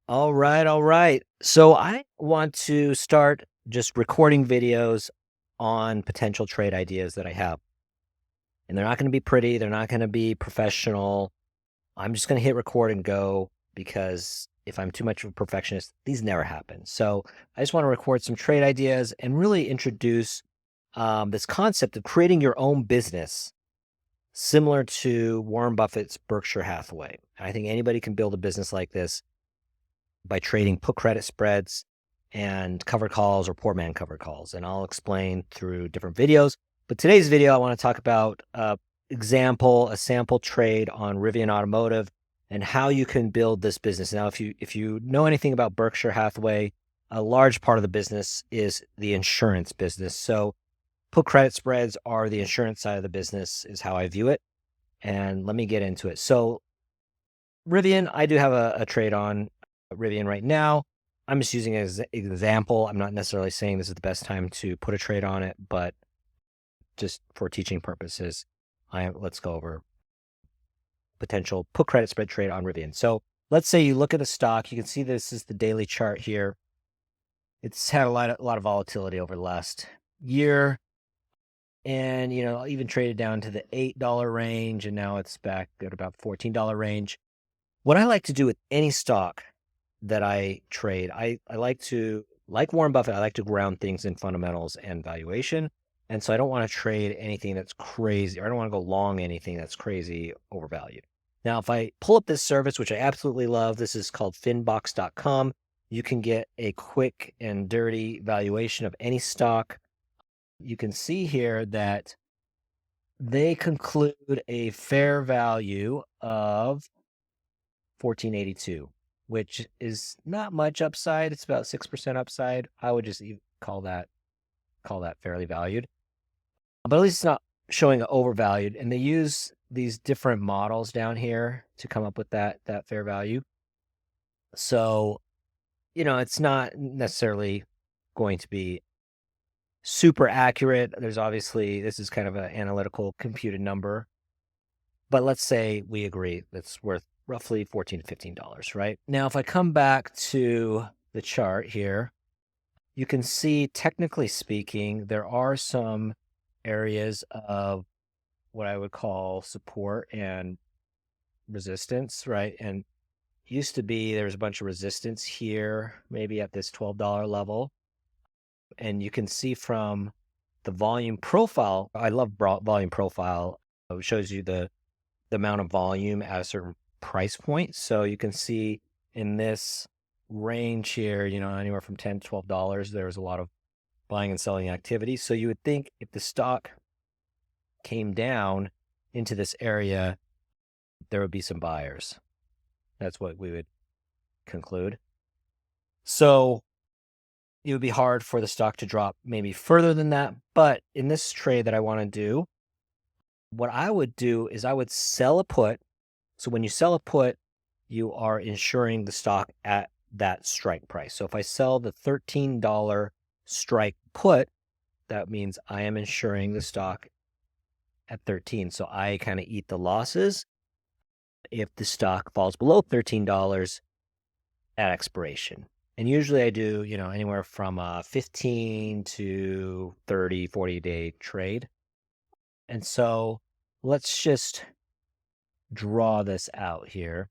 All right, all right. So I want to start just recording videos on potential trade ideas that I have. And they're not going to be pretty, they're not going to be professional. I'm just going to hit record and go because if I'm too much of a perfectionist, these never happen. So I just want to record some trade ideas and really introduce this concept of creating your own business, similar to Warren Buffett's Berkshire Hathaway. I think anybody can build a business like this by trading put credit spreads and covered calls or poor man covered calls. And I'll explain through different videos. But today's video, I want to talk about a sample trade on Rivian Automotive and how you can build this business. Now, if you know anything about Berkshire Hathaway, a large part of the business is the insurance business. So put credit spreads are the insurance side of the business, is how I view it. And let me get into it. So Rivian, I do have a trade on Rivian right now. I'm just using it as an example. I'm not necessarily saying this is the best time to put a trade on it, but just for teaching purposes, let's go over potential put credit spread trade on Rivian. So let's say you look at the stock. You can see this is the daily chart here. It's had a lot of volatility over the last year, and even traded down to the $8 range, and now it's back at about $14 range. What I like to do with any stock that I trade, I like to, like Warren Buffett, I like to ground things in fundamentals and valuation. And so I don't want to trade anything that's crazy, or I don't want to go long anything that's crazy overvalued. Now, if I pull up this service, which I absolutely love, this is called finbox.com. You can get a quick and dirty valuation of any stock. You can see here that they conclude a fair value of 1482, which is not much upside. It's about 6% upside. I would just call that fairly valued. But at least it's not showing overvalued. And they use these different models down here to come up with that fair value. So, it's not necessarily going to be super accurate. There's obviously, this is kind of an analytical computed number. But let's say we agree that's worth roughly $14 to $15, right? Now, if I come back to the chart here, you can see, technically speaking, there are some areas of what I would call support and resistance, right? And used to be there's a bunch of resistance here, maybe at this $12 level. And you can see from the volume profile, I love volume profile. It shows you the amount of volume at a certain price point. So you can see in this range here, anywhere from $10 to $12, there's a lot of buying and selling activity. So you would think if the stock came down into this area, there would be some buyers. That's what we would conclude. So it would be hard for the stock to drop maybe further than that. But in this trade that I want to do, what I would do is I would sell a put. So when you sell a put, you are insuring the stock at that strike price. So if I sell the $13 strike put, that means I am insuring the stock at 13. So I kind of eat the losses if the stock falls below $13 at expiration. And usually I do, anywhere from a 15 to 30, 40-day trade. And so let's just draw this out here.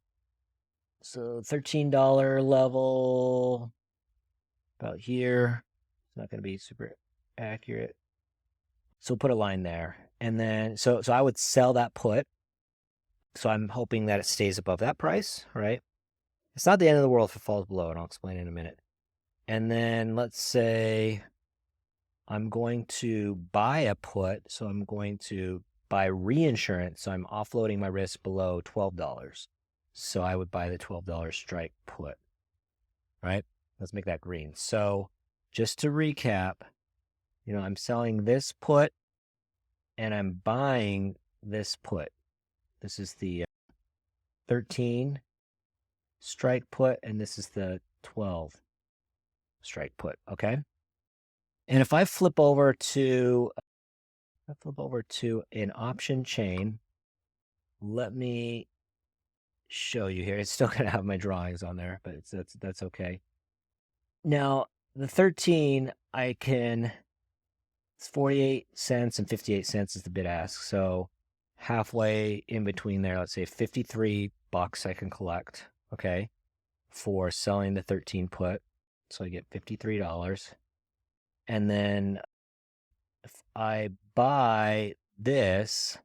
So $13 level about here. It's not going to be super accurate. So we'll put a line there. And then, so I would sell that put. So I'm hoping that it stays above that price, right? It's not the end of the world if it falls below, and I'll explain in a minute. And then let's say I'm going to buy a put. So I'm going to buy reinsurance. So I'm offloading my risk below $12. So I would buy the $12 strike put, right? Let's make that green. So just to recap, I'm selling this put and I'm buying this put. This is the 13 strike put, and this is the 12 strike put, okay? And if I flip over to an option chain, let me show you here. It's still going to have my drawings on there, but that's okay. Now, the 13, it's 48 cents and 58 cents is the bid ask. So halfway in between there, let's say 53 bucks I can collect, okay, for selling the 13 put. So I get $53. And then if I buy this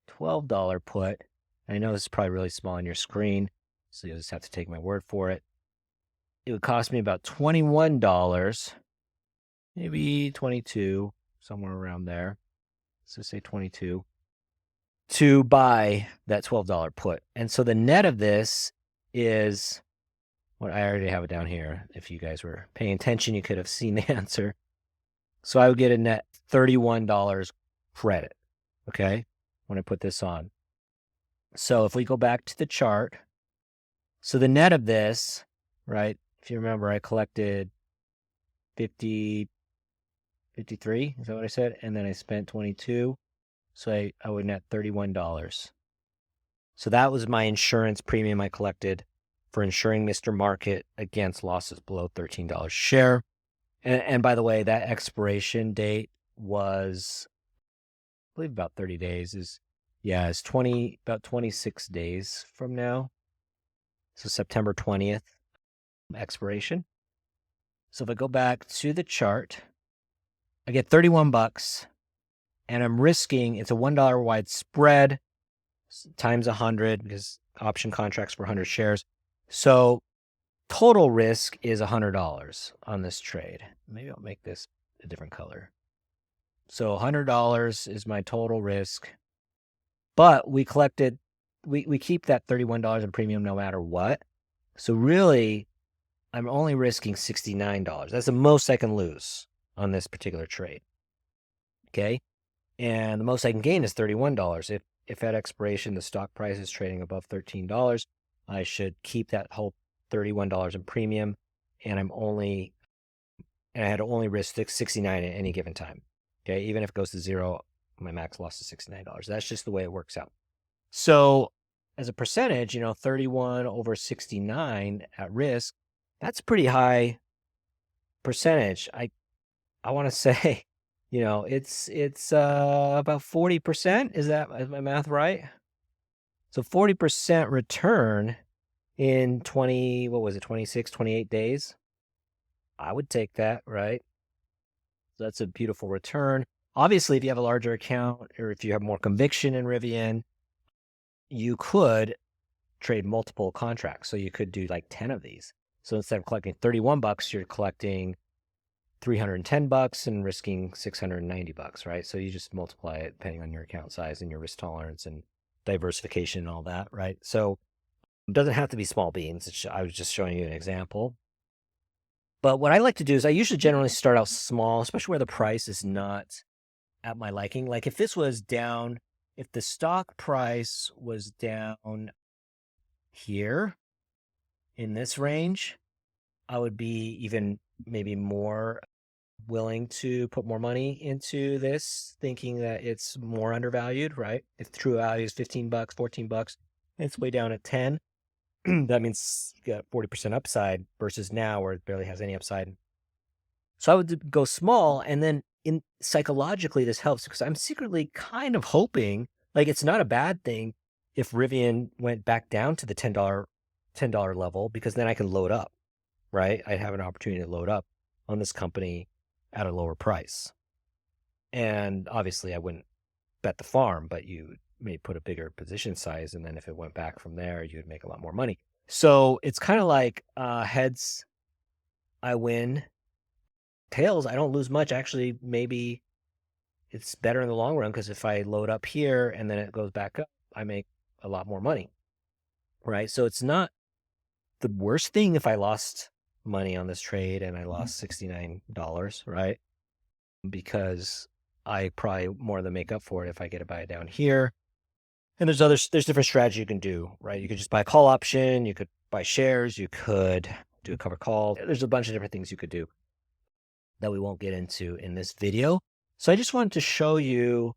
$12 put, I know this is probably really small on your screen, so you'll just have to take my word for it. It would cost me about $21, maybe 22, somewhere around there. So say 22 to buy that $12 put. And so the net of this is what I already have it down here. If you guys were paying attention, you could have seen the answer. So I would get a net $31 credit, okay, when I put this on. So if we go back to the chart, so the net of this, right, if you remember, I collected 53, is that what I said? And then I spent 22, so I would net $31. So that was my insurance premium I collected for insuring Mr. Market against losses below $13 a share. And by the way, that expiration date was, I believe, about 30 days. It's about 26 days from now. So September 20th expiration. So if I go back to the chart, I get 31 bucks, and I'm risking, it's a $1 wide spread times 100 because option contracts for 100 shares. So total risk is $100 on this trade. Maybe I'll make this a different color. So $100 is my total risk, but we keep that $31 in premium no matter what. So really, I'm only risking $69. That's the most I can lose on this particular trade. Okay. And the most I can gain is $31. If at expiration the stock price is trading above $13, I should keep that whole $31 in premium, and I had to only risk $69 at any given time. Okay, even if it goes to zero, my max loss is $69. That's just the way it works out. So as a percentage, 31 over 69 at risk, that's a pretty high percentage. I want to say, it's about 40%. Is my math right? So 40% return in 26, 28 days. I would take that, right? So that's a beautiful return. Obviously, if you have a larger account or if you have more conviction in Rivian, you could trade multiple contracts. So you could do like 10 of these. So instead of collecting 31 bucks, you're collecting 310 bucks and risking 690 bucks, right? So you just multiply it depending on your account size and your risk tolerance and diversification and all that, right? So it doesn't have to be small beans. I was just showing you an example. But what I like to do is I usually generally start out small, especially where the price is not at my liking. Like if this was down, if the stock price was down here in this range, I would be even maybe more willing to put more money into this, thinking that it's more undervalued, right? If the true value is 15 bucks, 14 bucks, it's way down at 10. That means you got 40% upside versus now where it barely has any upside. So I would go small, and then psychologically this helps because I'm secretly kind of hoping, like, it's not a bad thing if Rivian went back down to the $10 level, because then I can load up, right? I'd have an opportunity to load up on this company at a lower price. And obviously I wouldn't bet the farm, but you may put a bigger position size, and then if it went back from there, you'd make a lot more money. So it's kind of like heads, I win. Tails, I don't lose much. Actually, maybe it's better in the long run because if I load up here and then it goes back up, I make a lot more money, right? So it's not the worst thing if I lost money on this trade and I lost $69, right? Because I probably more than make up for it if I get to buy it down here. And there's different strategies you can do, right? You could just buy a call option, you could buy shares, you could do a cover call. There's a bunch of different things you could do that we won't get into in this video. So I just wanted to show you,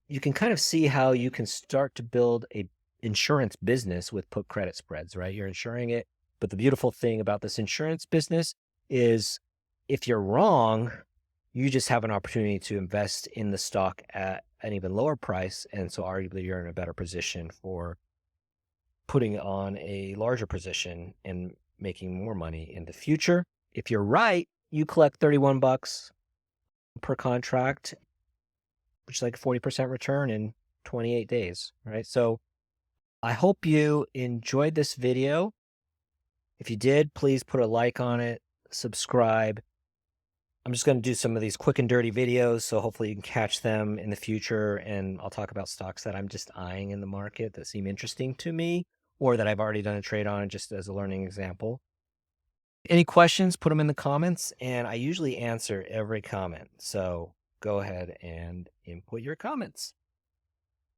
you can kind of see how you can start to build a insurance business with put credit spreads, right? You're insuring it. But the beautiful thing about this insurance business is if you're wrong, you just have an opportunity to invest in the stock at an even lower price. And so arguably you're in a better position for putting on a larger position and making more money in the future. If you're right, you collect 31 bucks per contract, which is like a 40% return in 28 days, right? So I hope you enjoyed this video. If you did, please put a like on it, subscribe. I'm just going to do some of these quick and dirty videos, so hopefully you can catch them in the future, and I'll talk about stocks that I'm just eyeing in the market that seem interesting to me or that I've already done a trade on just as a learning example. Any questions, put them in the comments, and I usually answer every comment. So go ahead and input your comments.